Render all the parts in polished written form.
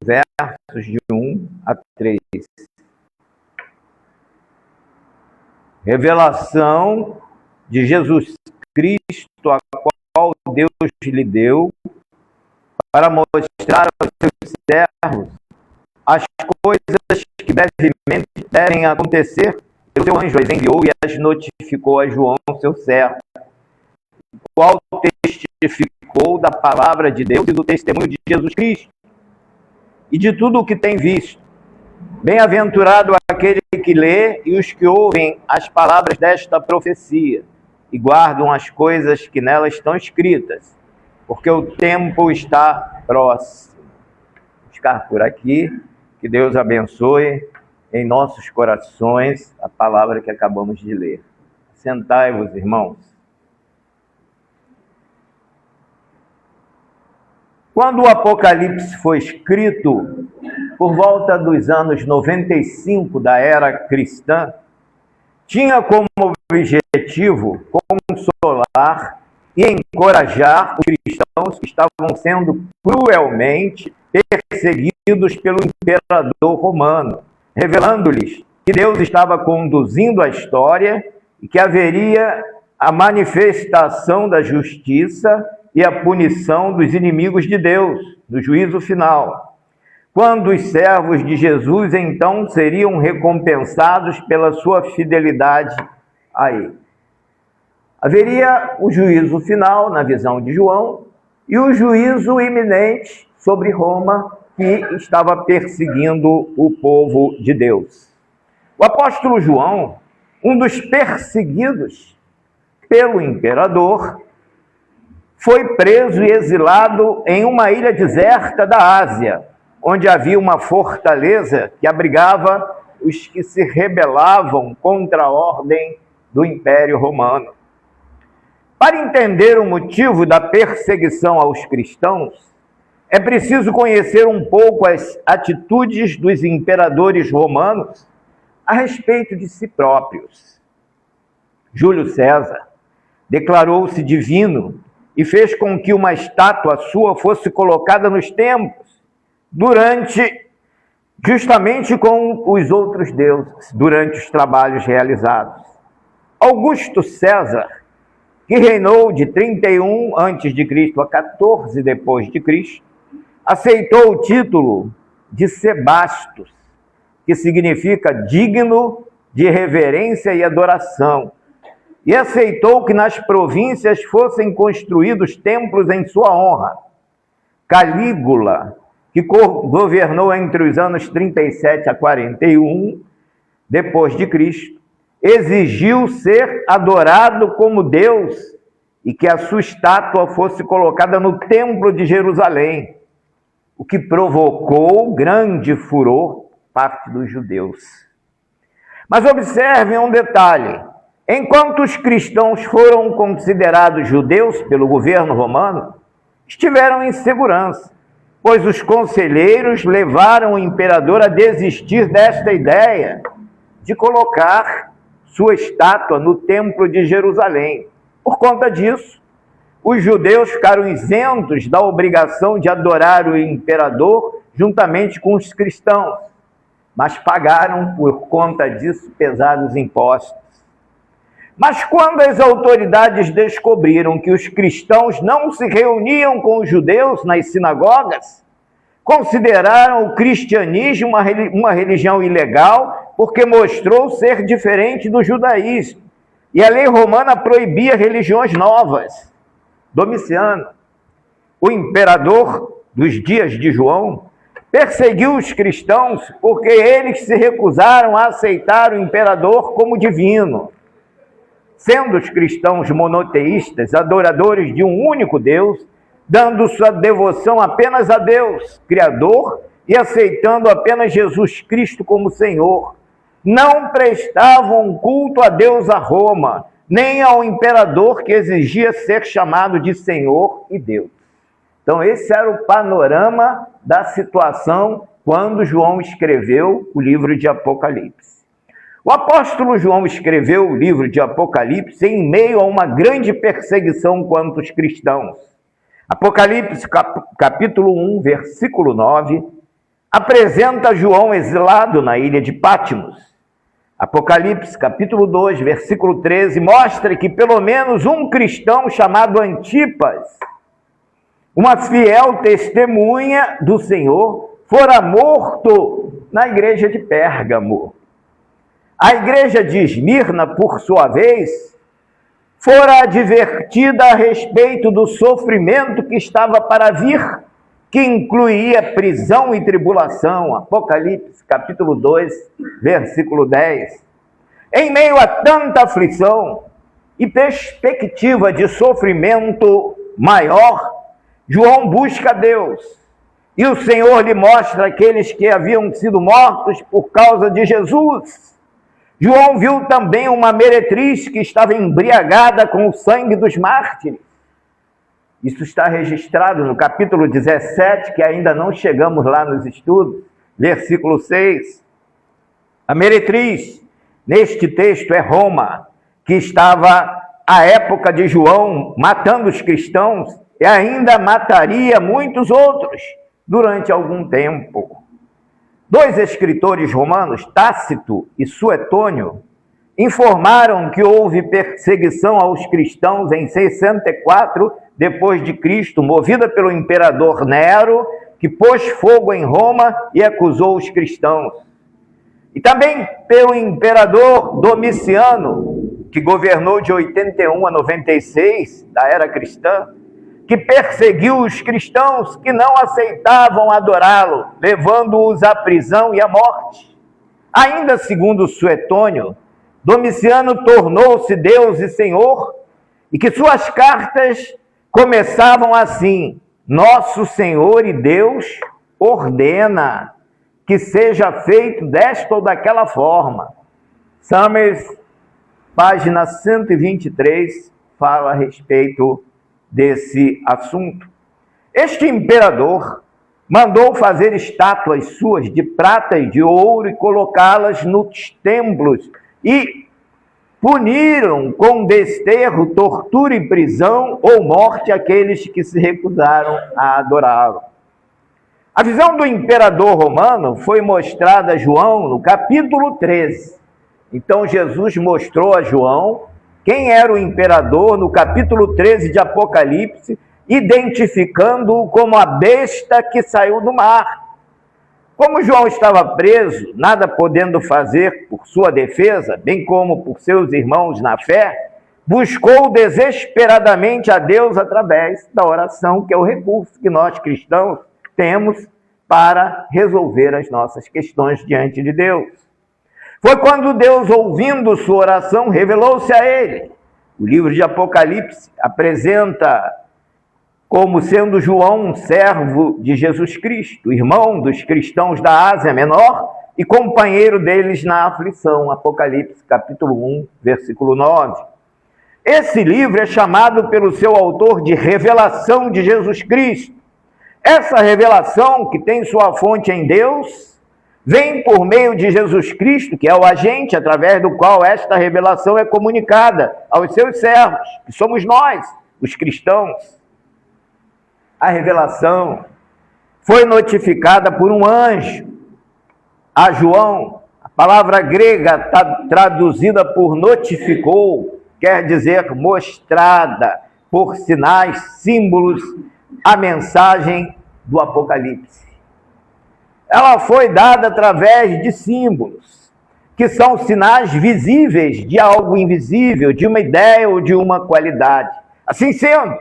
versos de 1 a 3. Revelação de Jesus Cristo, a qual Deus lhe deu, para mostrar aos seus servos as coisas que brevemente devem acontecer. O seu anjo as enviou e as notificou a João, seu servo, o qual testificou da palavra de Deus e do testemunho de Jesus Cristo, e de tudo o que tem visto. Bem-aventurado aquele que lê e os que ouvem as palavras desta profecia, e guardam as coisas que nelas estão escritas, porque o tempo está próximo. Vou ficar por aqui. Que Deus abençoe em nossos corações a palavra que acabamos de ler. Sentai-vos, irmãos. Quando o Apocalipse foi escrito, por volta dos anos 95 da era cristã, tinha como objetivo consolar e encorajar os cristãos que estavam sendo cruelmente perseguidos pelo imperador romano, revelando-lhes que Deus estava conduzindo a história e que haveria a manifestação da justiça e a punição dos inimigos de Deus, no juízo final, quando os servos de Jesus então seriam recompensados pela sua fidelidade a Ele. Haveria o juízo final, na visão de João, e o juízo iminente sobre Roma, que estava perseguindo o povo de Deus. O apóstolo João, um dos perseguidos pelo imperador, foi preso e exilado em uma ilha deserta da Ásia, onde havia uma fortaleza que abrigava os que se rebelavam contra a ordem do Império Romano. Para entender o motivo da perseguição aos cristãos, é preciso conhecer um pouco as atitudes dos imperadores romanos a respeito de si próprios. Júlio César declarou-se divino e fez com que uma estátua sua fosse colocada nos templos, justamente com os outros deuses, durante os trabalhos realizados. Augusto César, que reinou de 31 a.C. a 14 depois de Cristo, aceitou o título de Sebastos, que significa digno de reverência e adoração, e aceitou que nas províncias fossem construídos templos em sua honra. Calígula, que governou entre os anos 37 a 41 depois de Cristo, exigiu ser adorado como Deus e que a sua estátua fosse colocada no templo de Jerusalém, o que provocou grande furor parte dos judeus. Mas observem um detalhe: enquanto os cristãos foram considerados judeus pelo governo romano, estiveram em segurança, pois os conselheiros levaram o imperador a desistir desta ideia de colocar sua estátua no templo de Jerusalém. Por conta disso, os judeus ficaram isentos da obrigação de adorar o imperador juntamente com os cristãos, mas pagaram por conta disso pesados impostos. Mas quando as autoridades descobriram que os cristãos não se reuniam com os judeus nas sinagogas, consideraram o cristianismo uma religião ilegal, porque mostrou ser diferente do judaísmo. E a lei romana proibia religiões novas. Domiciano, o imperador dos dias de João, perseguiu os cristãos porque eles se recusaram a aceitar o imperador como divino. Sendo os cristãos monoteístas, adoradores de um único Deus, dando sua devoção apenas a Deus, Criador, e aceitando apenas Jesus Cristo como Senhor, não prestavam culto a Deus a Roma, nem ao imperador que exigia ser chamado de Senhor e Deus. Então esse era o panorama da situação quando João escreveu o livro de Apocalipse. O apóstolo João escreveu o livro de Apocalipse em meio a uma grande perseguição contra os cristãos. Apocalipse capítulo 1, versículo 9, apresenta João exilado na ilha de Patmos. Apocalipse, capítulo 2, versículo 13, mostra que pelo menos um cristão chamado Antipas, uma fiel testemunha do Senhor, fora morto na igreja de Pérgamo. A igreja de Esmirna, por sua vez, fora advertida a respeito do sofrimento que estava para vir, que incluía prisão e tribulação. Apocalipse, capítulo 2, versículo 10. Em meio a tanta aflição e perspectiva de sofrimento maior, João busca Deus. E o Senhor lhe mostra aqueles que haviam sido mortos por causa de Jesus. João viu também uma meretriz que estava embriagada com o sangue dos mártires. Isso está registrado no capítulo 17, que ainda não chegamos lá nos estudos, versículo 6. A meretriz, neste texto, é Roma, que estava, à época de João, matando os cristãos e ainda mataria muitos outros durante algum tempo. Dois escritores romanos, Tácito e Suetônio, informaram que houve perseguição aos cristãos em 64 depois de Cristo, movida pelo imperador Nero, que pôs fogo em Roma e acusou os cristãos. E também pelo imperador Domiciano, que governou de 81 a 96 da era cristã, que perseguiu os cristãos que não aceitavam adorá-lo, levando-os à prisão e à morte. Ainda segundo Suetônio, Domiciano tornou-se Deus e Senhor, e que suas cartas começavam assim: Nosso Senhor e Deus ordena que seja feito desta ou daquela forma. Summers, página 123, fala a respeito desse assunto. Este imperador mandou fazer estátuas suas de prata e de ouro e colocá-las nos templos, e puniram com desterro, tortura e prisão ou morte aqueles que se recusaram a adorá-lo. A visão do imperador romano foi mostrada a João no capítulo 13. Então Jesus mostrou a João quem era o imperador no capítulo 13 de Apocalipse, identificando-o como a besta que saiu do mar. Como João estava preso, nada podendo fazer por sua defesa, bem como por seus irmãos na fé, buscou desesperadamente a Deus através da oração, que é o recurso que nós cristãos temos para resolver as nossas questões diante de Deus. Foi quando Deus, ouvindo sua oração, revelou-se a ele. O livro de Apocalipse apresenta como sendo João um servo de Jesus Cristo, irmão dos cristãos da Ásia Menor e companheiro deles na aflição. Apocalipse, capítulo 1, versículo 9. Esse livro é chamado pelo seu autor de Revelação de Jesus Cristo. Essa revelação, que tem sua fonte em Deus, vem por meio de Jesus Cristo, que é o agente através do qual esta revelação é comunicada aos seus servos, que somos nós, os cristãos. A revelação foi notificada por um anjo a João. A palavra grega traduzida por notificou, quer dizer mostrada por sinais, símbolos, a mensagem do Apocalipse. Ela foi dada através de símbolos, que são sinais visíveis de algo invisível, de uma ideia ou de uma qualidade. Assim sendo,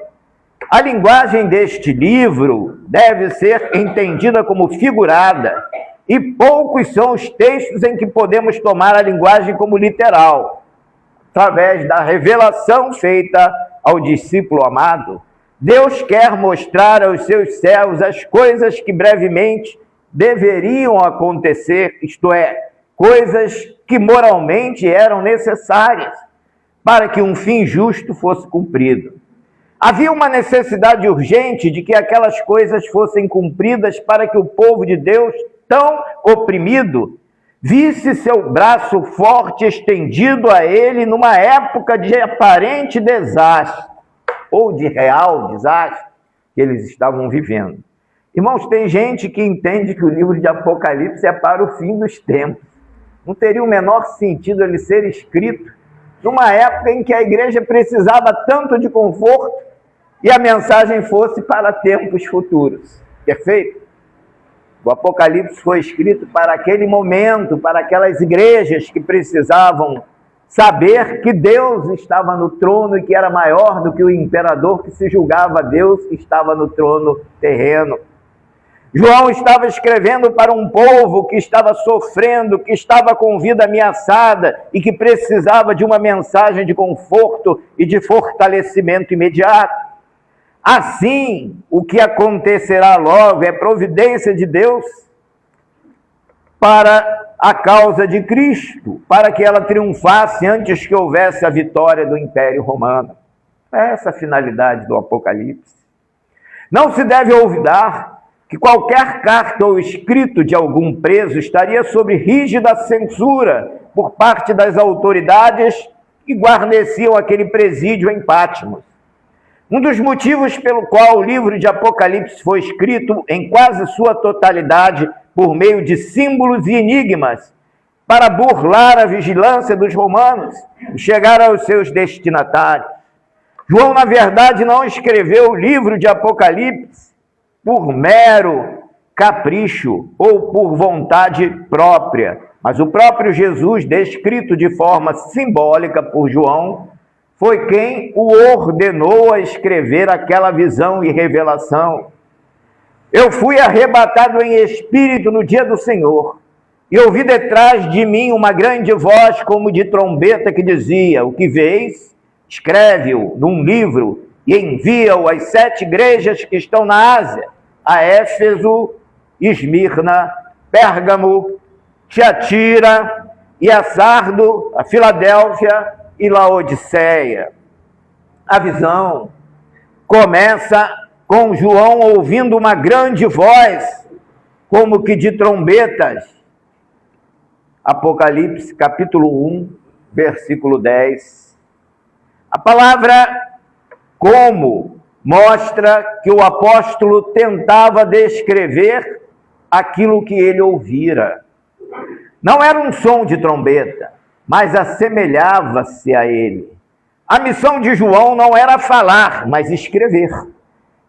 a linguagem deste livro deve ser entendida como figurada, e poucos são os textos em que podemos tomar a linguagem como literal. Através da revelação feita ao discípulo amado, Deus quer mostrar aos seus servos as coisas que brevemente deveriam acontecer, isto é, coisas que moralmente eram necessárias para que um fim justo fosse cumprido. Havia uma necessidade urgente de que aquelas coisas fossem cumpridas para que o povo de Deus, tão oprimido, visse seu braço forte estendido a ele numa época de aparente desastre, ou de real desastre, que eles estavam vivendo. Irmãos, tem gente que entende que o livro de Apocalipse é para o fim dos tempos. Não teria o menor sentido ele ser escrito numa época em que a igreja precisava tanto de conforto e a mensagem fosse para tempos futuros. Perfeito? O Apocalipse foi escrito para aquele momento, para aquelas igrejas que precisavam saber que Deus estava no trono e que era maior do que o imperador que se julgava Deus que estava no trono terreno. João estava escrevendo para um povo que estava sofrendo, que estava com vida ameaçada e que precisava de uma mensagem de conforto e de fortalecimento imediato. Assim, o que acontecerá logo é providência de Deus para a causa de Cristo, para que ela triunfasse antes que houvesse a vitória do Império Romano. É essa a finalidade do Apocalipse. Não se deve olvidar que qualquer carta ou escrito de algum preso estaria sob rígida censura por parte das autoridades que guarneciam aquele presídio em Patmos. Um dos motivos pelo qual o livro de Apocalipse foi escrito em quase sua totalidade por meio de símbolos e enigmas, para burlar a vigilância dos romanos e chegar aos seus destinatários. João, na verdade, não escreveu o livro de Apocalipse por mero capricho ou por vontade própria, mas o próprio Jesus, descrito de forma simbólica por João, foi quem o ordenou a escrever aquela visão e revelação. Eu fui arrebatado em espírito no dia do Senhor, e ouvi detrás de mim uma grande voz como de trombeta que dizia: o que vês, escreve-o num livro e envia-o às 7 igrejas que estão na Ásia, a Éfeso, Esmirna, Pérgamo, Tiatira e a Sardo, a Filadélfia e Laodiceia. A visão começa com João ouvindo uma grande voz, como que de trombetas. Apocalipse, capítulo 1, versículo 10. A palavra como mostra que o apóstolo tentava descrever aquilo que ele ouvira. Não era um som de trombeta, mas assemelhava-se a ele. A missão de João não era falar, mas escrever.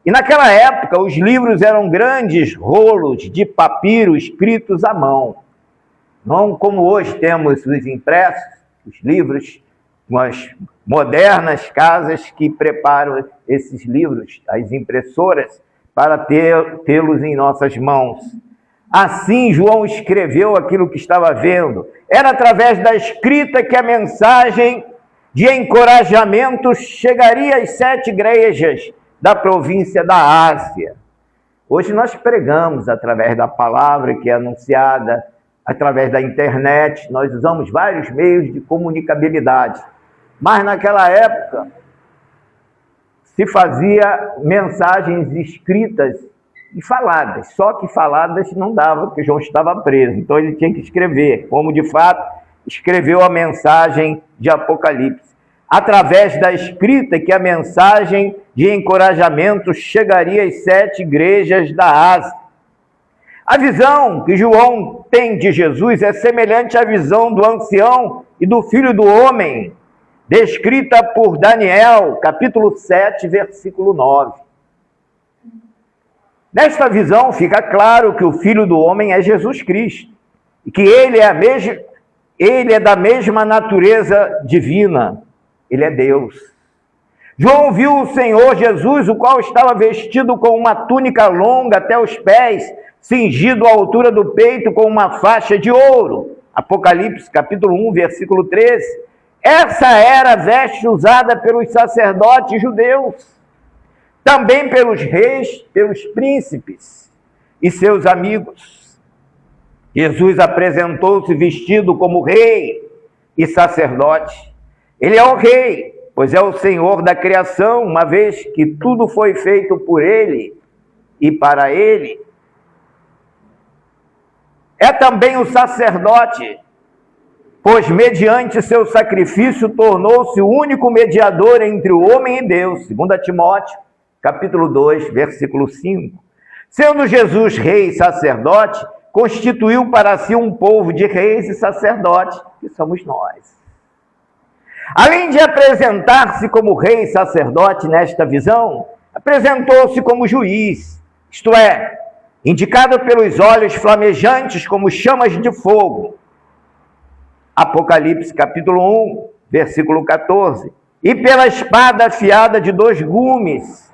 E naquela época, os livros eram grandes rolos de papiro escritos à mão. Não como hoje temos os impressos, os livros, umas modernas casas que preparam esses livros, as impressoras, para tê-los em nossas mãos. Assim, João escreveu aquilo que estava vendo. Era através da escrita que a mensagem de encorajamento chegaria às 7 igrejas da província da Ásia. Hoje nós pregamos através da palavra que é anunciada, através da internet, nós usamos vários meios de comunicabilidade. Mas naquela época se fazia mensagens escritas e faladas, só que faladas não dava, porque João estava preso, então ele tinha que escrever, como de fato escreveu a mensagem de Apocalipse. Através da escrita que a mensagem de encorajamento chegaria às 7 igrejas da Ásia. A visão que João tem de Jesus é semelhante à visão do ancião e do filho do homem, descrita por Daniel, capítulo 7, versículo 9. Nesta visão fica claro que o filho do homem é Jesus Cristo, e que ele é da mesma natureza divina, ele é Deus. João viu o Senhor Jesus, o qual estava vestido com uma túnica longa até os pés, cingido à altura do peito com uma faixa de ouro. Apocalipse, capítulo 1, versículo 13. Essa era a veste usada pelos sacerdotes judeus, também pelos reis, pelos príncipes e seus amigos. Jesus apresentou-se vestido como rei e sacerdote. Ele é o rei, pois é o Senhor da criação, uma vez que tudo foi feito por ele e para ele. É também o sacerdote, pois mediante seu sacrifício tornou-se o único mediador entre o homem e Deus, 2 Timóteo, capítulo 2, versículo 5. Sendo Jesus rei e sacerdote, constituiu para si um povo de reis e sacerdotes, que somos nós. Além de apresentar-se como rei e sacerdote nesta visão, apresentou-se como juiz, isto é, indicado pelos olhos flamejantes como chamas de fogo. Apocalipse capítulo 1, versículo 14. E pela espada afiada de 2 gumes,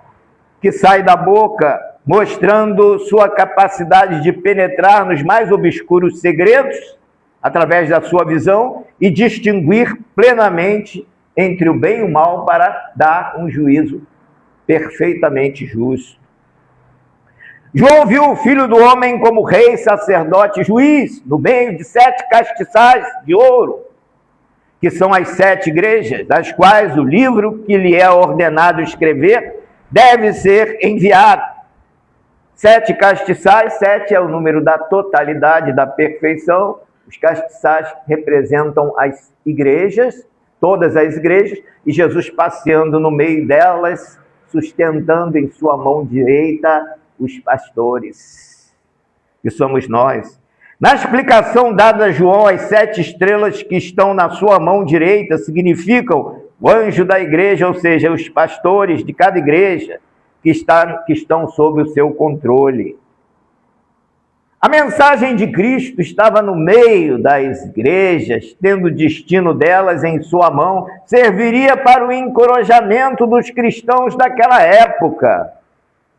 que sai da boca, mostrando sua capacidade de penetrar nos mais obscuros segredos, através da sua visão, e distinguir plenamente entre o bem e o mal para dar um juízo perfeitamente justo. João viu o Filho do Homem como rei, sacerdote e juiz, no meio de 7 castiçais de ouro, que são as 7 igrejas, das quais o livro que lhe é ordenado escrever deve ser enviado. 7 castiçais, 7 é o número da totalidade, da perfeição. Os castiçais representam as igrejas, todas as igrejas, e Jesus passeando no meio delas, sustentando em sua mão direita os pastores, que somos nós. Na explicação dada a João, as 7 estrelas que estão na sua mão direita significam o anjo da igreja, ou seja, os pastores de cada igreja que estão sob o seu controle. A mensagem de Cristo estava no meio das igrejas, tendo o destino delas em sua mão, serviria para o encorajamento dos cristãos daquela época.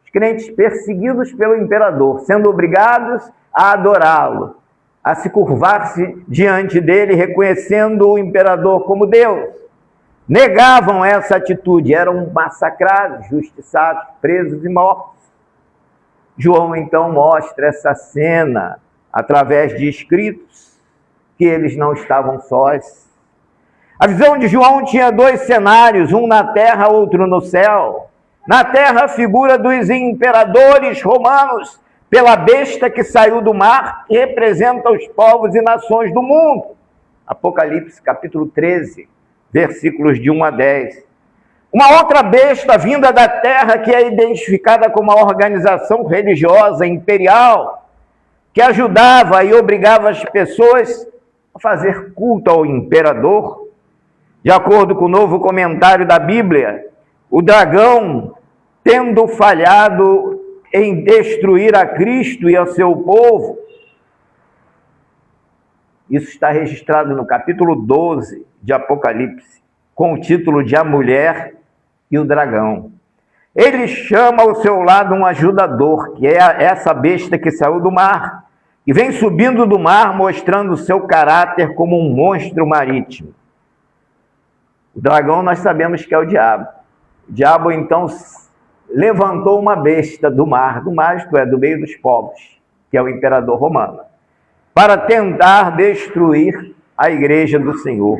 Os crentes perseguidos pelo imperador, sendo obrigados a adorá-lo, a se curvar-se diante dele, reconhecendo o imperador como Deus. Negavam essa atitude, eram massacrados, justiçados, presos e mortos. João então mostra essa cena através de escritos, que eles não estavam sós. A visão de João tinha 2 cenários, um na terra, outro no céu. Na terra, a figura dos imperadores romanos, pela besta que saiu do mar, que representa os povos e nações do mundo. Apocalipse capítulo 13, versículos de 1 a 10. Uma outra besta vinda da terra, que é identificada como uma organização religiosa imperial, que ajudava e obrigava as pessoas a fazer culto ao imperador. De acordo com o novo comentário da Bíblia, o dragão, tendo falhado em destruir a Cristo e ao seu povo, isso está registrado no capítulo 12 de Apocalipse, com o título de A Mulher e o Dragão. Ele chama ao seu lado um ajudador, que é essa besta que saiu do mar, e vem subindo do mar, mostrando o seu caráter como um monstro marítimo. O dragão nós sabemos que é o diabo. O diabo então levantou uma besta do mar, isto é, do meio dos povos, que é o imperador romano, para tentar destruir a igreja do Senhor.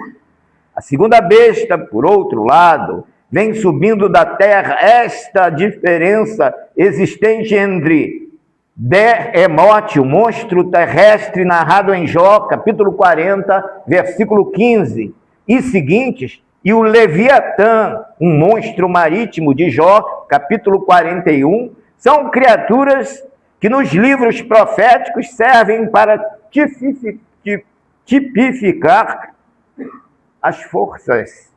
A segunda besta, por outro lado, vem subindo da terra. Esta diferença existente entre Behemoth, o monstro terrestre narrado em Jó, capítulo 40, versículo 15 e seguintes, e o Leviatã, um monstro marítimo de Jó, capítulo 41, são criaturas que nos livros proféticos servem para tipificar as forças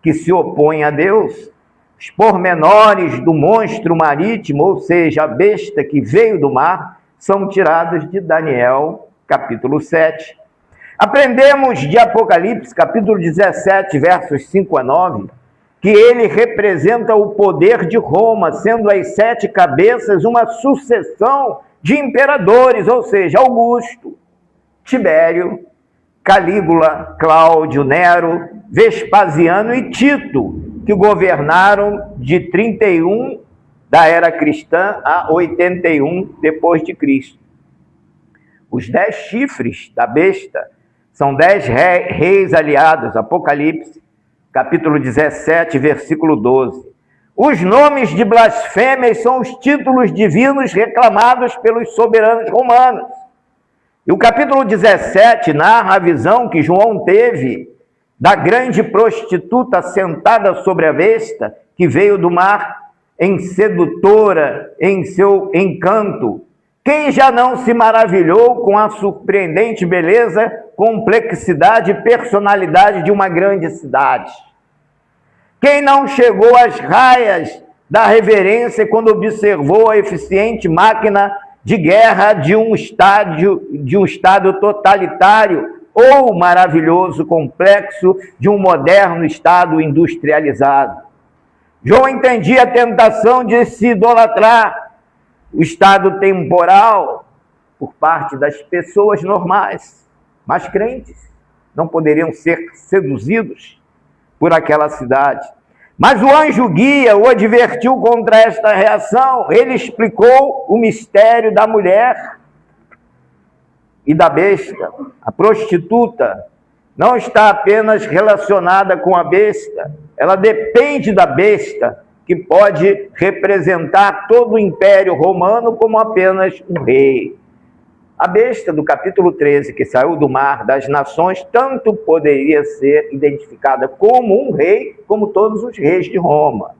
que se opõem a Deus. Os pormenores do monstro marítimo, ou seja, a besta que veio do mar, são tirados de Daniel, capítulo 7. Aprendemos de Apocalipse, capítulo 17, versos 5 a 9, que ele representa o poder de Roma, sendo as 7 cabeças uma sucessão de imperadores, ou seja, Augusto, Tibério, Calígula, Cláudio, Nero, Vespasiano e Tito, que governaram de 31 da era cristã a 81 depois de Cristo. Os 10 chifres da besta são 10 reis aliados, Apocalipse, capítulo 17, versículo 12. Os nomes de blasfêmias são os títulos divinos reclamados pelos soberanos romanos. E o capítulo 17 narra a visão que João teve da grande prostituta sentada sobre a besta que veio do mar, em sedutora, em seu encanto. Quem já não se maravilhou com a surpreendente beleza, complexidade e personalidade de uma grande cidade? Quem não chegou às raias da reverência quando observou a eficiente máquina de guerra de um estado totalitário ou o maravilhoso complexo de um moderno estado industrializado? João entendia a tentação de se idolatrar o estado temporal por parte das pessoas normais, mas crentes não poderiam ser seduzidos por aquela cidade. Mas o anjo guia o advertiu contra esta reação. Ele explicou o mistério da mulher e da besta. A prostituta não está apenas relacionada com a besta, ela depende da besta, que pode representar todo o Império Romano como apenas um rei. A besta do capítulo 13, que saiu do mar das nações, tanto poderia ser identificada como um rei, como todos os reis de Roma.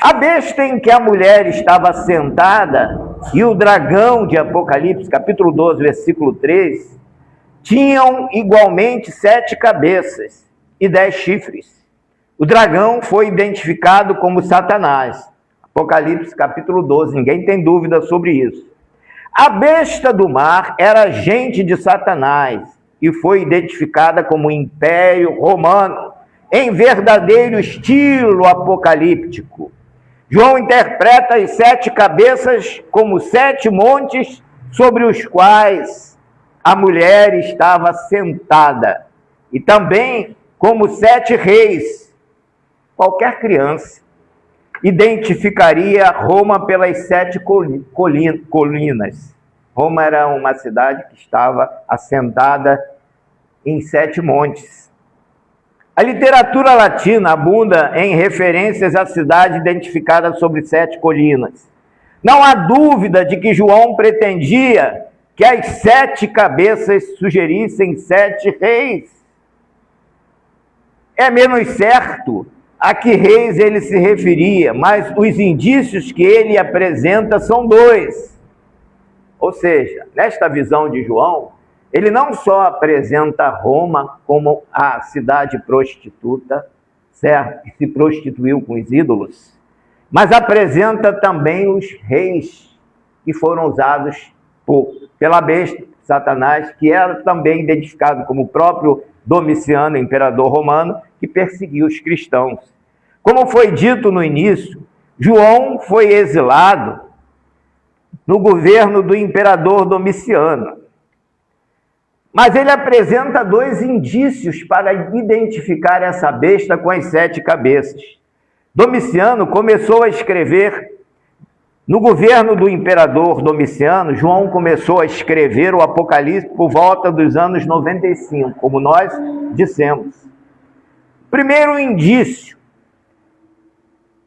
A besta em que a mulher estava sentada e o dragão de Apocalipse, capítulo 12, versículo 3, tinham igualmente 7 cabeças e 10 chifres. O dragão foi identificado como Satanás. Apocalipse, capítulo 12, ninguém tem dúvida sobre isso. A besta do mar era agente de Satanás e foi identificada como Império Romano, em verdadeiro estilo apocalíptico. João interpreta as 7 cabeças como 7 montes sobre os quais a mulher estava sentada, e também como 7 reis. Qualquer criança identificaria Roma pelas 7 colinas. Roma era uma cidade que estava assentada em 7 montes. A literatura latina abunda em referências à cidade identificada sobre 7 colinas. Não há dúvida de que João pretendia que as 7 cabeças sugerissem 7 reis. É menos certo a que reis ele se referia, mas os indícios que ele apresenta são 2. Ou seja, nesta visão de João, ele não só apresenta Roma como a cidade prostituta, certo? Que se prostituiu com os ídolos, mas apresenta também os reis que foram usados pela besta, Satanás, que era também identificado como o próprio Domiciano, imperador romano, que perseguiu os cristãos. Como foi dito no início, João foi exilado no governo do imperador Domiciano. Mas ele apresenta 2 indícios para identificar essa besta com as 7 cabeças. Domiciano começou a escrever, no governo do imperador Domiciano, João começou a escrever o Apocalipse por volta dos anos 95, como nós dissemos. Primeiro indício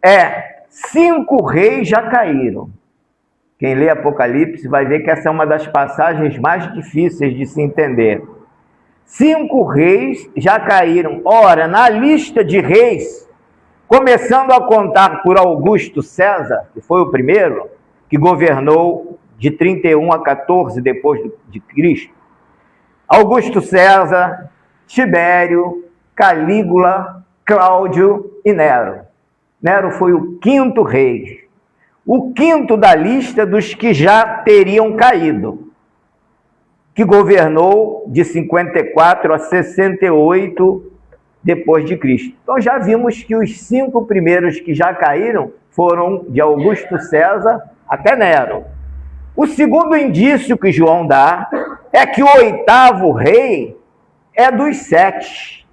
é: 5 reis já caíram. Quem lê Apocalipse vai ver que essa é uma das passagens mais difíceis de se entender. 5 reis já caíram. Ora, na lista de reis, começando a contar por Augusto César, que foi o primeiro, que governou de 31 a 14 depois de Cristo. Augusto César, Tibério, Calígula, Cláudio e Nero. Nero foi o 5º rei. O 5º da lista dos que já teriam caído, que governou de 54 a 68 depois de Cristo. Então já vimos que os 5 primeiros que já caíram foram de Augusto César até Nero. O segundo indício que João dá é que o 8º rei é dos 7.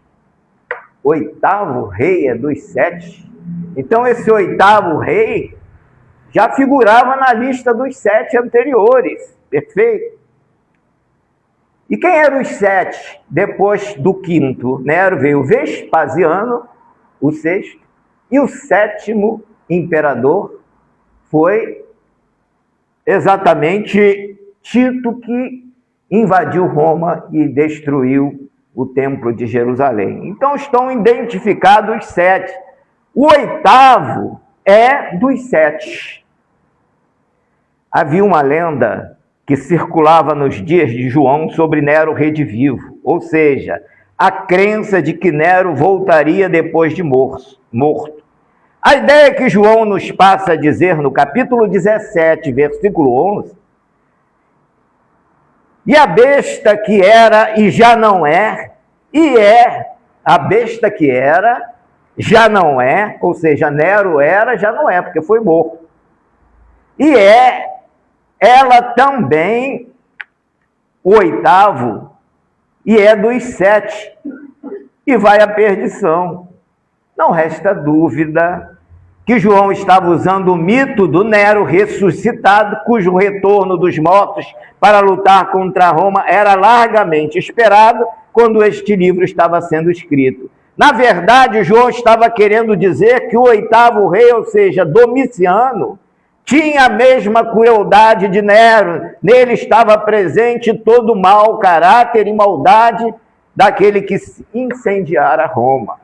O 8º rei é dos 7. Então esse 8º rei já figurava na lista dos 7 anteriores. Perfeito? E quem eram os 7 depois do 5º? Nero veio Vespasiano, o 6º, e o 7º imperador foi exatamente Tito, que invadiu Roma e destruiu o templo de Jerusalém. Então estão identificados os 7. O oitavo é dos 7. Havia uma lenda que circulava nos dias de João sobre Nero redivivo, ou seja, a crença de que Nero voltaria depois de morto. A ideia que João nos passa a dizer no capítulo 17, versículo 11, e a besta que era e já não é, e é a besta que era, já não é, ou seja, Nero era, já não é, porque foi morto. E é ela também, o oitavo, e é dos 7, e vai à perdição. Não resta dúvida que João estava usando o mito do Nero ressuscitado, cujo retorno dos mortos para lutar contra Roma era largamente esperado quando este livro estava sendo escrito. Na verdade, João estava querendo dizer que o oitavo rei, ou seja, Domiciano, tinha a mesma crueldade de Nero. Nele estava presente todo o mau caráter e maldade daquele que incendiara Roma.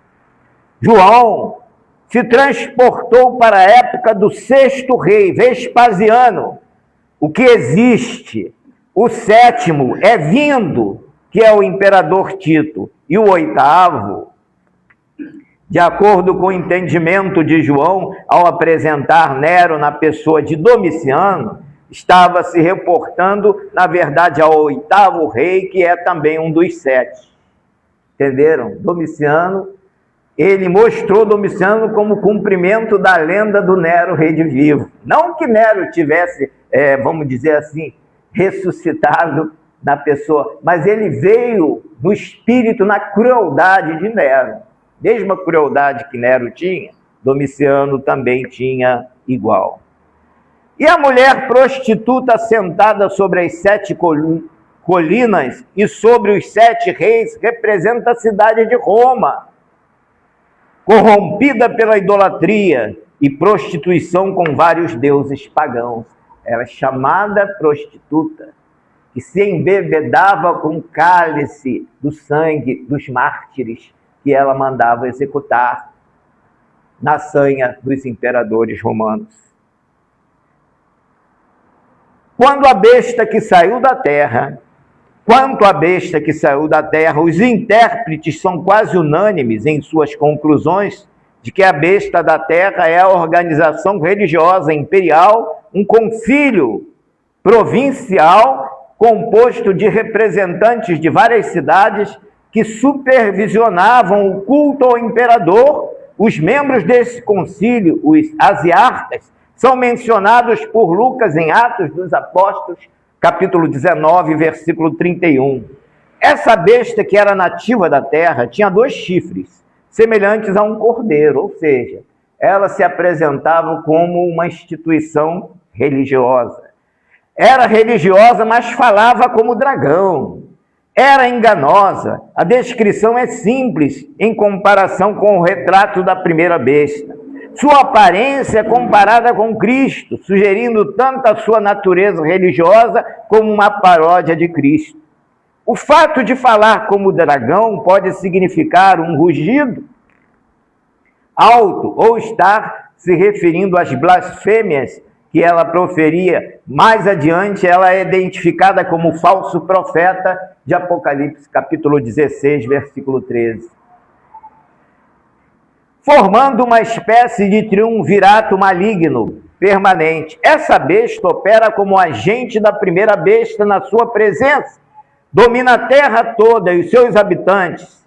João se transportou para a época do 6º rei, Vespasiano. O que existe? O 7º é vindo, que é o imperador Tito. E o 8º, de acordo com o entendimento de João, ao apresentar Nero na pessoa de Domiciano, estava se reportando, na verdade, ao 8º rei, que é também um dos 7. Entenderam? Domiciano, ele mostrou Domiciano como cumprimento da lenda do Nero redivivo. Não que Nero tivesse, vamos dizer assim, ressuscitado na pessoa, mas ele veio no espírito, na crueldade de Nero. Mesma crueldade que Nero tinha, Domiciano também tinha igual. E a mulher prostituta sentada sobre as 7 colinas e sobre os 7 reis representa a cidade de Roma, corrompida pela idolatria e prostituição com vários deuses pagãos. Ela é chamada prostituta, que se embebedava com o cálice do sangue dos mártires que ela mandava executar na sanha dos imperadores romanos. Quanto à besta que saiu da terra, os intérpretes são quase unânimes em suas conclusões de que a besta da terra é a organização religiosa imperial, um concílio provincial composto de representantes de várias cidades que supervisionavam o culto ao imperador. Os membros desse concílio, os asiarcas, são mencionados por Lucas em Atos dos Apóstolos, capítulo 19, versículo 31. Essa besta que era nativa da terra tinha 2 chifres, semelhantes a um cordeiro, ou seja, ela se apresentava como uma instituição religiosa. Era religiosa, mas falava como dragão. Era enganosa. A descrição é simples em comparação com o retrato da primeira besta. Sua aparência é comparada com Cristo, sugerindo tanto a sua natureza religiosa como uma paródia de Cristo. O fato de falar como dragão pode significar um rugido alto ou estar se referindo às blasfêmias que ela proferia. Mais adiante, ela é identificada como falso profeta de Apocalipse, capítulo 16, versículo 13. Formando uma espécie de triunvirato maligno permanente. Essa besta opera como agente da primeira besta na sua presença. Domina a terra toda e os seus habitantes.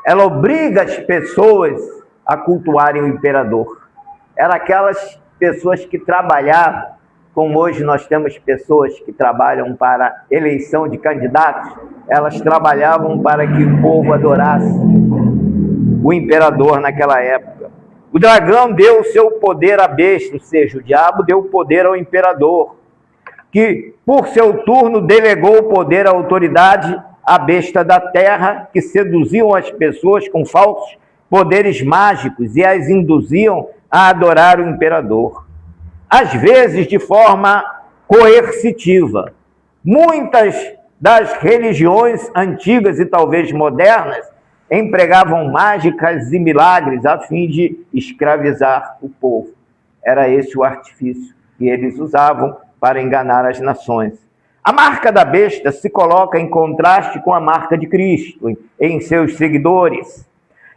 Ela obriga as pessoas a cultuarem o imperador. Era aquelas pessoas que trabalhavam, como hoje nós temos pessoas que trabalham para eleição de candidatos, elas trabalhavam para que o povo adorasse o imperador naquela época. O dragão deu o seu poder à besta, ou seja, o diabo deu o poder ao imperador, que por seu turno delegou o poder à autoridade à besta da terra, que seduziam as pessoas com falsos poderes mágicos e as induziam a adorar o imperador, às vezes de forma coercitiva. Muitas das religiões antigas e talvez modernas empregavam mágicas e milagres a fim de escravizar o povo. Era esse o artifício que eles usavam para enganar as nações. A marca da besta se coloca em contraste com a marca de Cristo em seus seguidores.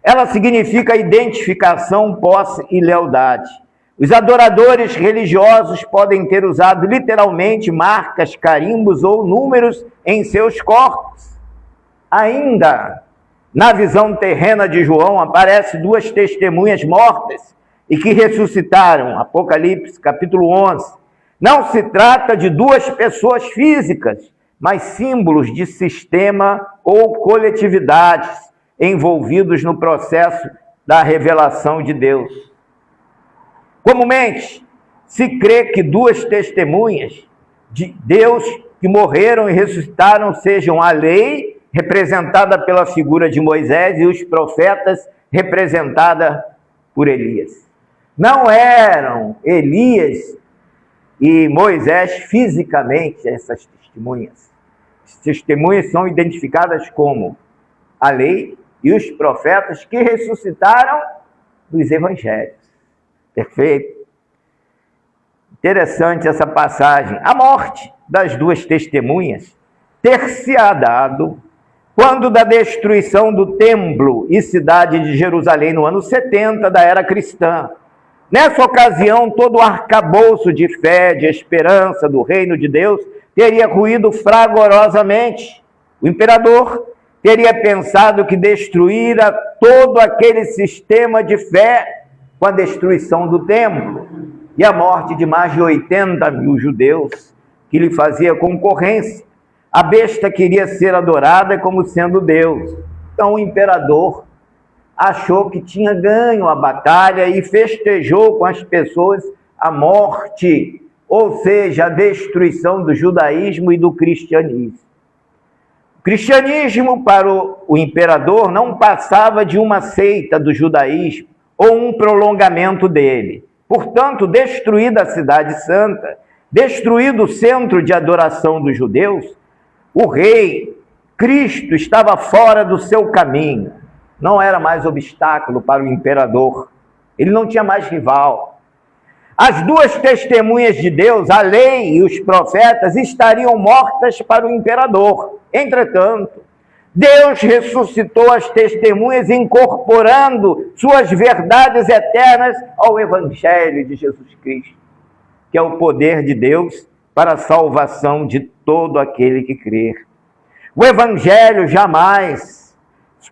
Ela significa identificação, posse e lealdade. Os adoradores religiosos podem ter usado literalmente marcas, carimbos ou números em seus corpos. Ainda, na visão terrena de João, aparecem duas testemunhas mortas e que ressuscitaram. Apocalipse, capítulo 11. Não se trata de duas pessoas físicas, mas símbolos de sistema ou coletividades envolvidos no processo da revelação de Deus. Comumente, se crê que duas testemunhas de Deus que morreram e ressuscitaram sejam a lei, representada pela figura de Moisés, e os profetas, representada por Elias. Não eram Elias e Moisés fisicamente essas testemunhas. As testemunhas são identificadas como a lei e os profetas que ressuscitaram dos evangelhos. Perfeito? Interessante essa passagem. A morte das duas testemunhas ter-se-á dado quando da destruição do templo e cidade de Jerusalém no ano 70 da era cristã. Nessa ocasião, todo o arcabouço de fé, de esperança do reino de Deus teria ruído fragorosamente. O imperador teria pensado que destruíra todo aquele sistema de fé com a destruição do templo e a morte de mais de 80 mil judeus que lhe fazia concorrência. A besta queria ser adorada como sendo Deus. Então o imperador achou que tinha ganho a batalha e festejou com as pessoas a morte, ou seja, a destruição do judaísmo e do cristianismo. O cristianismo para o imperador não passava de uma seita do judaísmo ou um prolongamento dele. Portanto, destruída a cidade santa, destruído o centro de adoração dos judeus, o rei, Cristo, estava fora do seu caminho. Não era mais obstáculo para o imperador. Ele não tinha mais rival. As duas testemunhas de Deus, a lei e os profetas, estariam mortas para o imperador. Entretanto, Deus ressuscitou as testemunhas, incorporando suas verdades eternas ao Evangelho de Jesus Cristo, que é o poder de Deus para a salvação de todo aquele que crer. O Evangelho jamais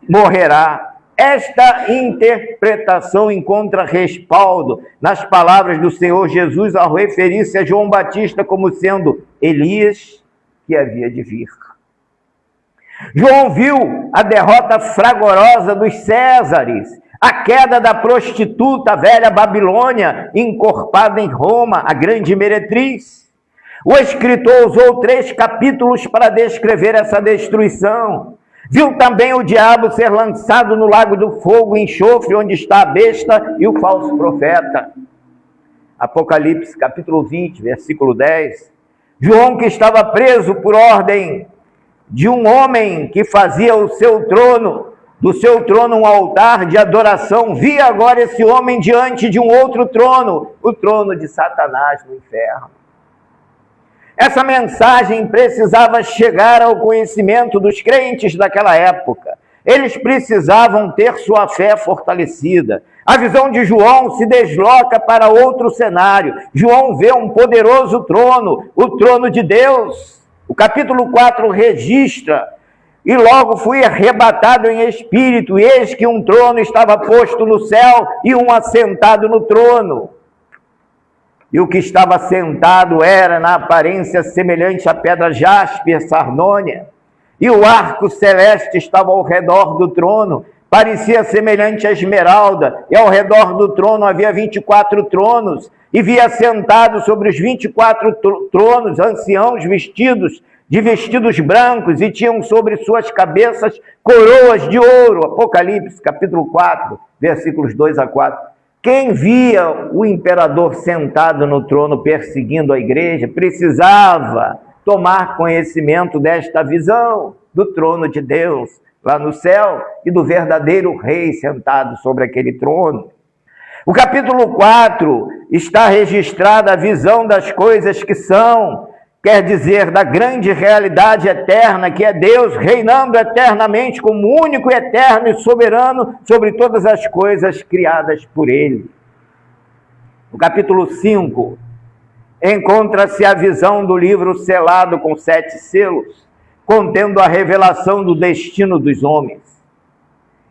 morrerá. Esta interpretação encontra respaldo nas palavras do Senhor Jesus ao referir-se a João Batista como sendo Elias que havia de vir. João viu a derrota fragorosa dos Césares, a queda da prostituta velha Babilônia, encorpada em Roma, a grande meretriz. O escritor usou 3 capítulos para descrever essa destruição. Viu também o diabo ser lançado no lago do fogo e enxofre, onde está a besta e o falso profeta. Apocalipse, capítulo 20, versículo 10. João, que estava preso por ordem de um homem que fazia do seu trono um altar de adoração, via agora esse homem diante de um outro trono, o trono de Satanás no inferno. Essa mensagem precisava chegar ao conhecimento dos crentes daquela época. Eles precisavam ter sua fé fortalecida. A visão de João se desloca para outro cenário. João vê um poderoso trono, o trono de Deus. O capítulo 4 registra: e logo fui arrebatado em espírito, e eis que um trono estava posto no céu, e um assentado no trono. E o que estava sentado era, na aparência, semelhante à pedra jaspe, sardônia. E o arco celeste estava ao redor do trono, parecia semelhante à esmeralda, e ao redor do trono havia 24 tronos, e via sentados sobre os 24 tronos anciãos vestidos de vestidos brancos, e tinham sobre suas cabeças coroas de ouro. Apocalipse, capítulo 4, versículos 2 a 4. Quem via o imperador sentado no trono perseguindo a igreja precisava tomar conhecimento desta visão do trono de Deus, lá no céu e do verdadeiro rei sentado sobre aquele trono. O capítulo 4 está registrada a visão das coisas que são, quer dizer, da grande realidade eterna, que é Deus reinando eternamente como único e eterno e soberano sobre todas as coisas criadas por Ele. No capítulo 5, encontra-se a visão do livro selado com 7 selos, contendo a revelação do destino dos homens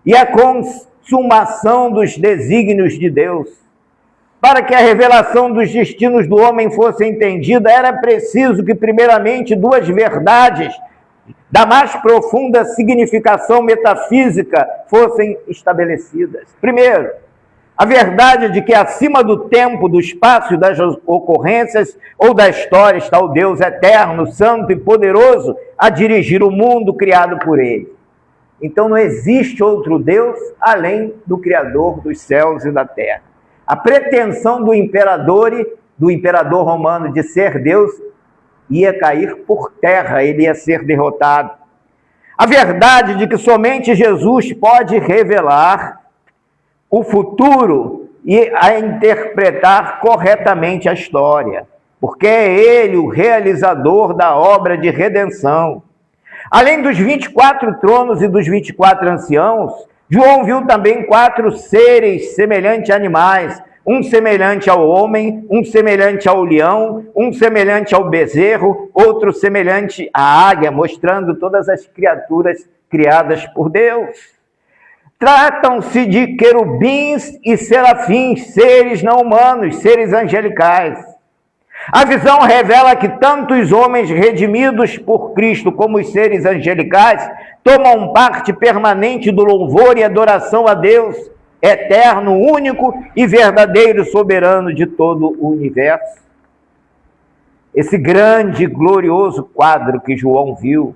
e a consumação dos desígnios de Deus. Para que a revelação dos destinos do homem fosse entendida, era preciso que, primeiramente, 2 verdades da mais profunda significação metafísica fossem estabelecidas. Primeiro, a verdade de que acima do tempo, do espaço e das ocorrências ou da história está o Deus eterno, santo e poderoso a dirigir o mundo criado por Ele. Então não existe outro Deus além do Criador dos céus e da terra. A pretensão do imperador romano de ser Deus ia cair por terra, ele ia ser derrotado. A verdade de que somente Jesus pode revelar o futuro e a interpretar corretamente a história, porque é Ele o realizador da obra de redenção. Além dos 24 tronos e dos 24 anciãos, João viu também 4 seres semelhantes a animais, um semelhante ao homem, um semelhante ao leão, um semelhante ao bezerro, outro semelhante à águia, mostrando todas as criaturas criadas por Deus. Tratam-se de querubins e serafins, seres não humanos, seres angelicais. A visão revela que tanto os homens redimidos por Cristo como os seres angelicais tomam parte permanente do louvor e adoração a Deus, eterno, único e verdadeiro soberano de todo o universo. Esse grande e glorioso quadro que João viu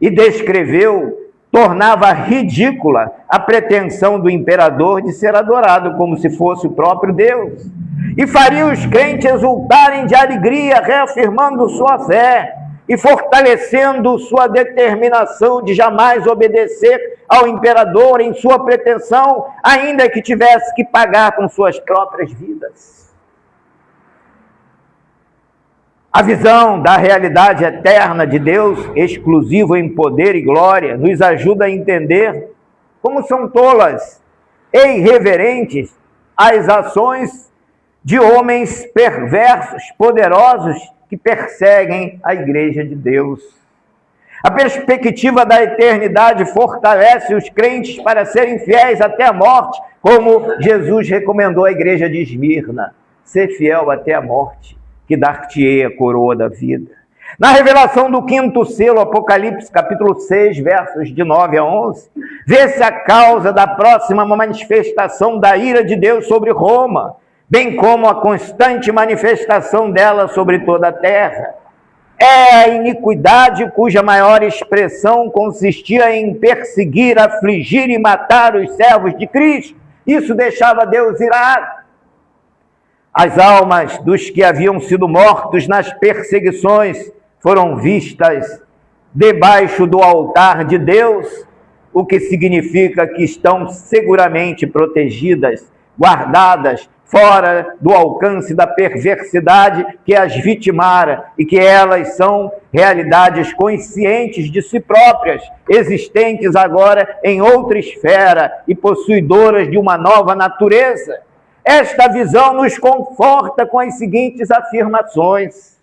e descreveu tornava ridícula a pretensão do imperador de ser adorado como se fosse o próprio Deus, e faria os crentes exultarem de alegria, reafirmando sua fé e fortalecendo sua determinação de jamais obedecer ao imperador em sua pretensão, ainda que tivesse que pagar com suas próprias vidas. A visão da realidade eterna de Deus, exclusivo em poder e glória, nos ajuda a entender como são tolas e irreverentes as ações de homens perversos, poderosos, que perseguem a igreja de Deus. A perspectiva da eternidade fortalece os crentes para serem fiéis até a morte, como Jesus recomendou à igreja de Esmirna: ser fiel até a morte, que dar-te-ei a coroa da vida. Na revelação do 5º selo, Apocalipse, capítulo 6, versos de 9 a 11, vê-se a causa da próxima manifestação da ira de Deus sobre Roma, bem como a constante manifestação dela sobre toda a terra. É a iniquidade cuja maior expressão consistia em perseguir, afligir e matar os servos de Cristo. Isso deixava Deus irado. As almas dos que haviam sido mortos nas perseguições foram vistas debaixo do altar de Deus, o que significa que estão seguramente protegidas, guardadas, fora do alcance da perversidade que as vitimara, e que elas são realidades conscientes de si próprias, existentes agora em outra esfera e possuidoras de uma nova natureza. Esta visão nos conforta com as seguintes afirmações: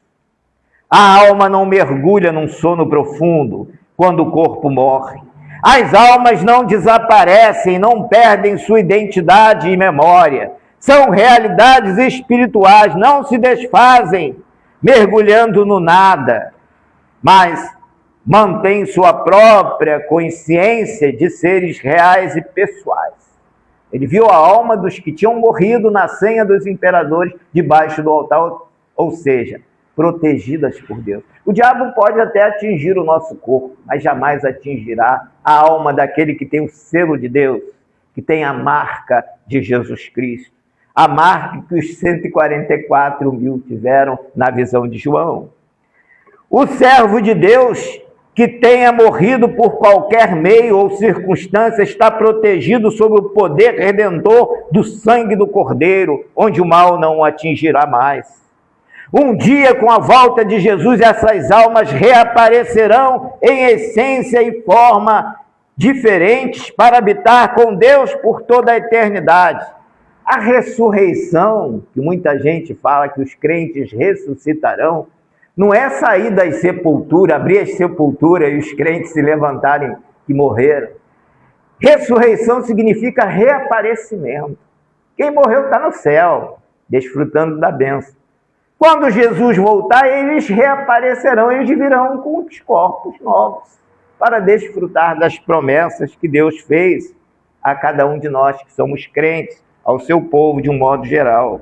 a alma não mergulha num sono profundo quando o corpo morre. As almas não desaparecem, não perdem sua identidade e memória. São realidades espirituais, não se desfazem mergulhando no nada, mas mantêm sua própria consciência de seres reais e pessoais. Ele viu a alma dos que tinham morrido na senha dos imperadores debaixo do altar, ou seja, protegidas por Deus. O diabo pode até atingir o nosso corpo, mas jamais atingirá a alma daquele que tem o selo de Deus, que tem a marca de Jesus Cristo. A marca que os 144 mil tiveram na visão de João. O servo de Deus que tenha morrido por qualquer meio ou circunstância está protegido sob o poder redentor do sangue do Cordeiro, onde o mal não o atingirá mais. Um dia, com a volta de Jesus, essas almas reaparecerão em essência e forma diferentes para habitar com Deus por toda a eternidade. A ressurreição, que muita gente fala que os crentes ressuscitarão, não é sair das sepulturas, abrir as sepulturas e os crentes se levantarem que morreram. Ressurreição significa reaparecimento. Quem morreu está no céu, desfrutando da bênção. Quando Jesus voltar, eles reaparecerão, eles virão com os corpos novos, para desfrutar das promessas que Deus fez a cada um de nós que somos crentes, ao seu povo de um modo geral.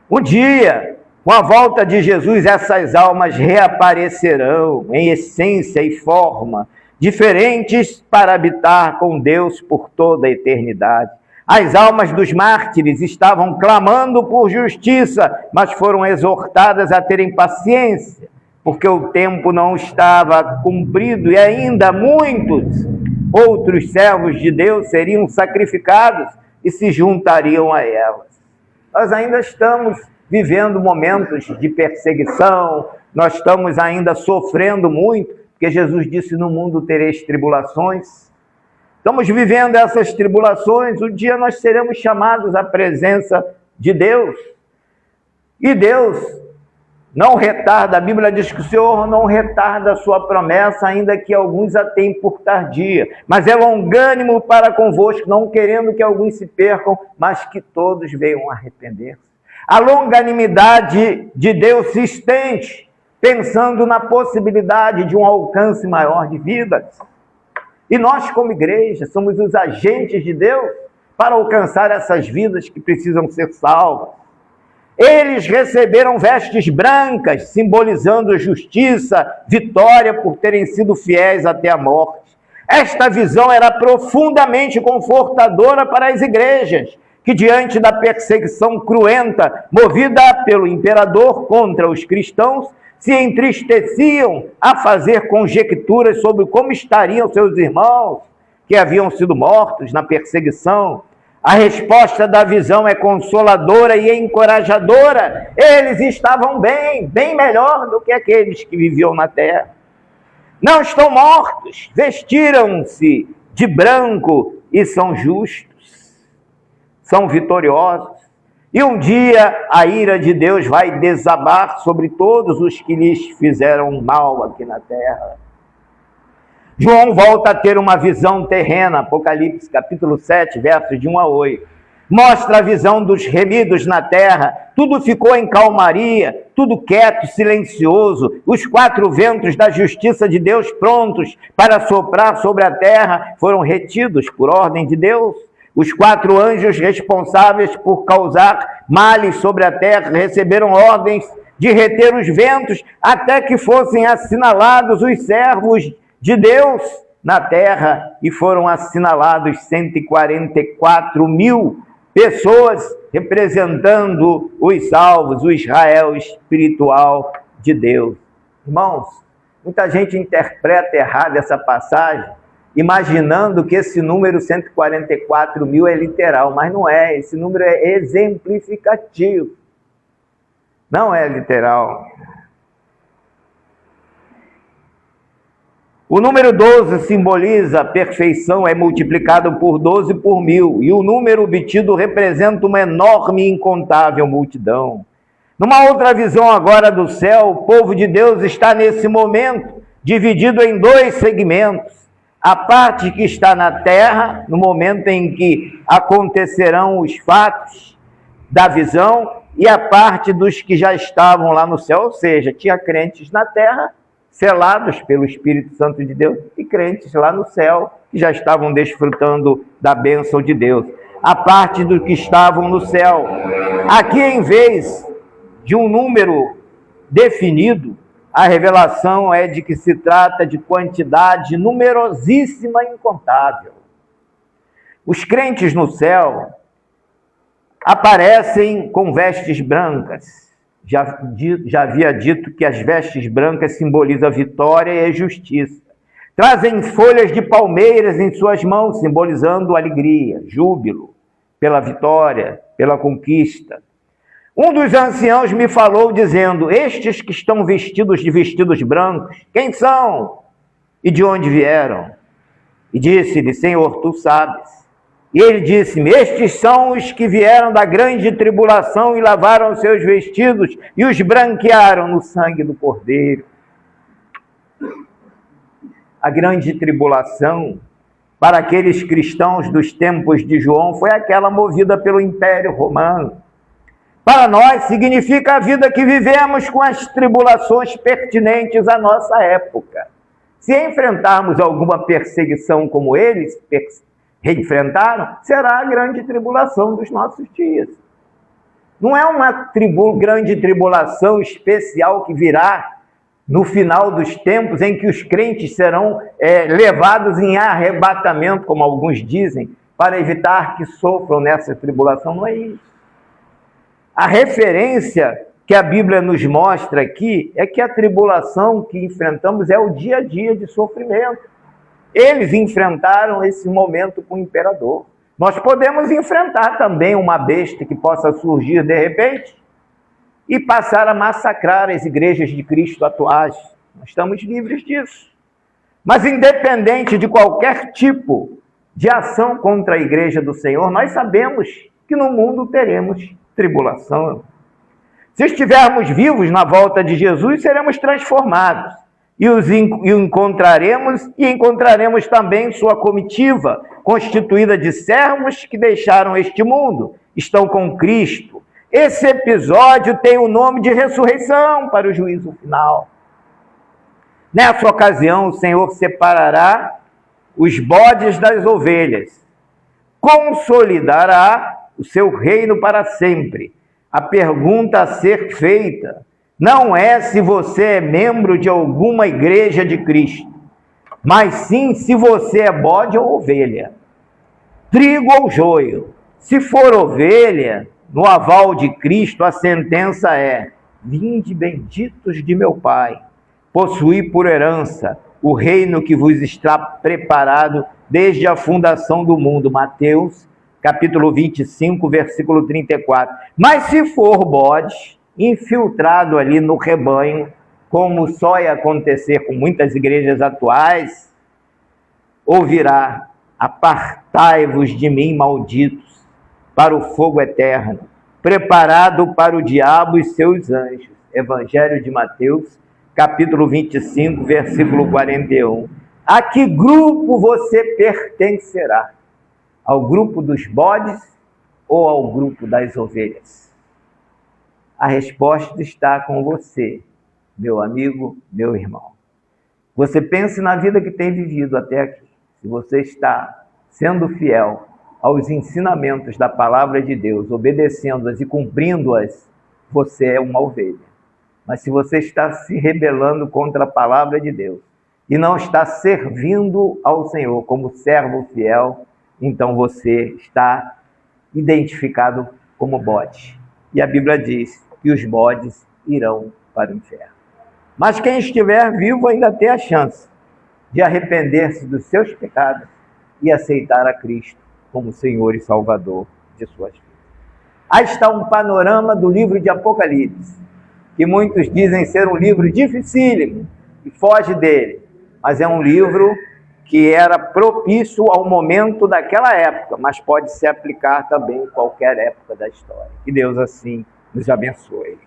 Um dia, com a volta de Jesus, essas almas reaparecerão em essência e forma diferentes para habitar com Deus por toda a eternidade. As almas dos mártires estavam clamando por justiça, mas foram exortadas a terem paciência, porque o tempo não estava cumprido e ainda muitos outros servos de Deus seriam sacrificados e se juntariam a elas. Nós ainda estamos vivendo momentos de perseguição, nós estamos ainda sofrendo muito, porque Jesus disse: no mundo tereis tribulações. Estamos vivendo essas tribulações, um dia nós seremos chamados à presença de Deus. E Deus não retarda, a Bíblia diz que o Senhor não retarda a sua promessa, ainda que alguns a tenham por tardia. Mas é longânimo para convosco, não querendo que alguns se percam, mas que todos venham a arrepender-se. A longanimidade de Deus se estende, pensando na possibilidade de um alcance maior de vidas. E nós, como igreja, somos os agentes de Deus para alcançar essas vidas que precisam ser salvas. Eles receberam vestes brancas, simbolizando justiça, vitória por terem sido fiéis até a morte. Esta visão era profundamente confortadora para as igrejas, que diante da perseguição cruenta, movida pelo imperador contra os cristãos, se entristeciam a fazer conjecturas sobre como estariam seus irmãos que haviam sido mortos na perseguição. A resposta da visão é consoladora e encorajadora. Eles estavam bem, bem melhor do que aqueles que viviam na terra. Não estão mortos, vestiram-se de branco e são justos, são vitoriosos. E um dia a ira de Deus vai desabar sobre todos os que lhes fizeram mal aqui na terra. João volta a ter uma visão terrena, Apocalipse capítulo 7, versos de 1 a 8. Mostra a visão dos remidos na terra, tudo ficou em calmaria, tudo quieto, silencioso, os 4 ventos da justiça de Deus prontos para soprar sobre a terra foram retidos por ordem de Deus. Os 4 anjos responsáveis por causar males sobre a terra receberam ordens de reter os ventos até que fossem assinalados os servos de Deus na terra, e foram assinalados 144 mil pessoas representando os salvos, o Israel espiritual de Deus. Irmãos, muita gente interpreta errado essa passagem, imaginando que esse número 144 mil é literal, mas não é, esse número é exemplificativo, não é literal. O número 12 simboliza a perfeição, é multiplicado por 12 por 1000, e o número obtido representa uma enorme e incontável multidão. Numa outra visão agora do céu, o povo de Deus está nesse momento dividido em 2 segmentos. A parte que está na terra, no momento em que acontecerão os fatos da visão, e a parte dos que já estavam lá no céu, ou seja, tinha crentes na terra, selados pelo Espírito Santo de Deus, e crentes lá no céu, que já estavam desfrutando da bênção de Deus. A parte dos que estavam no céu. Aqui, em vez de um número definido, a revelação é de que se trata de quantidade numerosíssima e incontável. Os crentes no céu aparecem com vestes brancas, já havia dito que as vestes brancas simbolizam a vitória e a justiça. Trazem folhas de palmeiras em suas mãos, simbolizando alegria, júbilo, pela vitória, pela conquista. Um dos anciãos me falou dizendo: estes que estão vestidos de vestidos brancos, quem são? E de onde vieram? E disse-lhe: Senhor, tu sabes. E ele disse-me: estes são os que vieram da grande tribulação e lavaram seus vestidos e os branquearam no sangue do Cordeiro. A grande tribulação, para aqueles cristãos dos tempos de João, foi aquela movida pelo Império Romano. Para nós, significa a vida que vivemos com as tribulações pertinentes à nossa época. Se enfrentarmos alguma perseguição como eles enfrentaram, será a grande tribulação dos nossos dias. Não é uma grande tribulação especial que virá no final dos tempos, em que os crentes serão levados em arrebatamento, como alguns dizem, para evitar que sofram nessa tribulação. Não é isso. A referência que a Bíblia nos mostra aqui é que a tribulação que enfrentamos é o dia a dia de sofrimento. Eles enfrentaram esse momento com o imperador. Nós podemos enfrentar também uma besta que possa surgir de repente e passar a massacrar as igrejas de Cristo atuais. Nós estamos livres disso. Mas independente de qualquer tipo de ação contra a igreja do Senhor, nós sabemos que no mundo teremos tribulação. Se estivermos vivos na volta de Jesus, seremos transformados e o encontraremos, e encontraremos também sua comitiva, constituída de servos que deixaram este mundo, estão com Cristo. Esse episódio tem o nome de ressurreição para o juízo final. Nessa ocasião, o Senhor separará os bodes das ovelhas, consolidará o seu reino para sempre. A pergunta a ser feita não é se você é membro de alguma igreja de Cristo, mas sim se você é bode ou ovelha, trigo ou joio. Se for ovelha, no aval de Cristo, a sentença é: vinde benditos de meu Pai, possuí por herança o reino que vos está preparado desde a fundação do mundo. Mateus, capítulo 25, versículo 34. Mas se for bode, infiltrado ali no rebanho, como só ia acontecer com muitas igrejas atuais, ouvirá: apartai-vos de mim, malditos, para o fogo eterno, preparado para o diabo e seus anjos. Evangelho de Mateus, capítulo 25, versículo 41. A que grupo você pertencerá? Ao grupo dos bodes ou ao grupo das ovelhas? A resposta está com você, meu amigo, meu irmão. Você pense na vida que tem vivido até aqui. Se você está sendo fiel aos ensinamentos da palavra de Deus, obedecendo-as e cumprindo-as, você é uma ovelha. Mas se você está se rebelando contra a palavra de Deus e não está servindo ao Senhor como servo fiel, então você está identificado como bode. E a Bíblia diz que os bodes irão para o inferno. Mas quem estiver vivo ainda tem a chance de arrepender-se dos seus pecados e aceitar a Cristo como Senhor e Salvador de suas vidas. Aí está um panorama do livro de Apocalipse, que muitos dizem ser um livro dificílimo e foge dele, mas é um livro que era propício ao momento daquela época, mas pode se aplicar também em qualquer época da história. Que Deus assim nos abençoe.